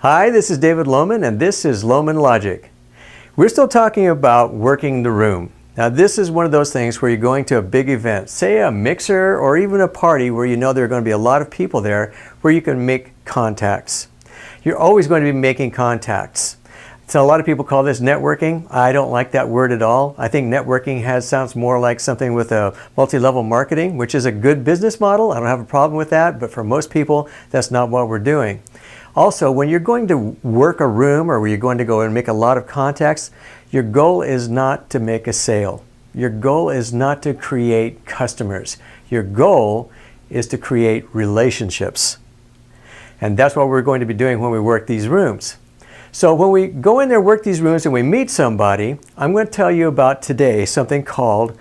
Hi, this is David Lohman, and this is Lohman Logic. We're still talking about working the room. Now, this is one of those things where you're going to a big event, say a mixer or even a party where you know there are going to be a lot of people there where you can make contacts. You're always going to be making contacts. So a lot of people call this networking. I don't like that word at all. I think networking sounds more like something with a multi-level marketing, which is a good business model. I don't have a problem with that, but for most people, that's not what we're doing. Also, when you're going to work a room or where you're going to go and make a lot of contacts, your goal is not to make a sale. Your goal is not to create customers. Your goal is to create relationships. And that's what we're going to be doing when we work these rooms. So when we go in there, work these rooms, and we meet somebody, I'm going to tell you about today something called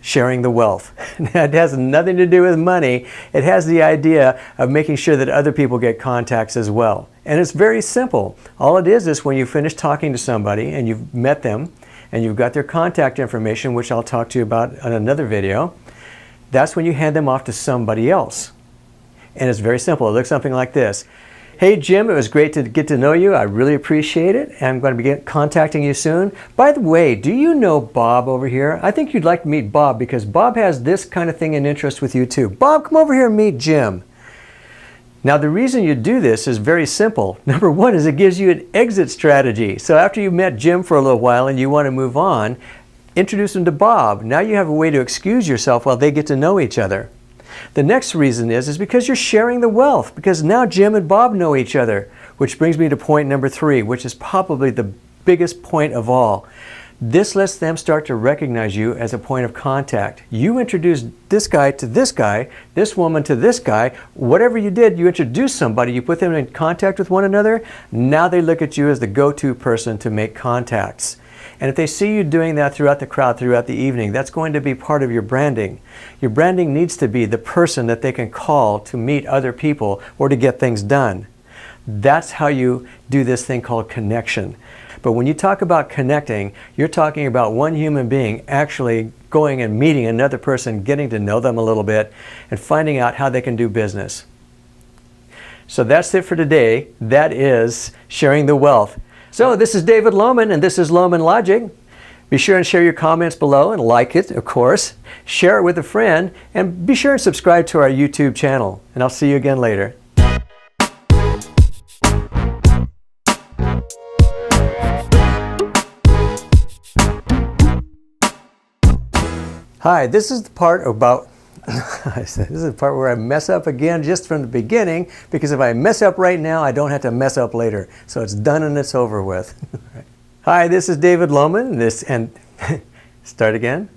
sharing the wealth. It has nothing to do with money. It has the idea of making sure that other people get contacts as well. And it's very simple. All it is when you finish talking to somebody and you've met them and you've got their contact information, which I'll talk to you about in another video, that's when you hand them off to somebody else. And it's very simple. It looks something like this. Hey Jim, it was great to get to know you. I really appreciate it. And I'm going to be contacting you soon. By the way, do you know Bob over here? I think you'd like to meet Bob because Bob has this kind of thing in interest with you too. Bob, come over here and meet Jim. Now the reason you do this is very simple. Number one is it gives you an exit strategy. So after you've met Jim for a little while and you want to move on, introduce him to Bob. Now you have a way to excuse yourself while they get to know each other. The next reason is because you're sharing the wealth, because now Jim and Bob know each other, which brings me to point number 3, which is probably the biggest point of all. This lets them start to recognize you as a point of contact. You introduced this guy to this guy, this woman to this guy. Whatever you did, you introduced somebody, you put them in contact with one another. Now they look at you as the go-to person to make contacts. And if they see you doing that throughout the crowd, throughout the evening, that's going to be part of your branding. Your branding needs to be the person that they can call to meet other people or to get things done. That's how you do this thing called connection. But when you talk about connecting, you're talking about one human being actually going and meeting another person, getting to know them a little bit, and finding out how they can do business. So that's it for today. That is sharing the wealth. So this is David Lohman, and this is Lohman Logic. Be sure and share your comments below and like it, of course. Share it with a friend, and be sure and subscribe to our YouTube channel. And I'll see you again later. Hi, this is the part about this is the part where I mess up again just from the beginning, because if I mess up right now, I don't have to mess up later. So it's done and it's over with. Hi, this is David Lohman. Start again.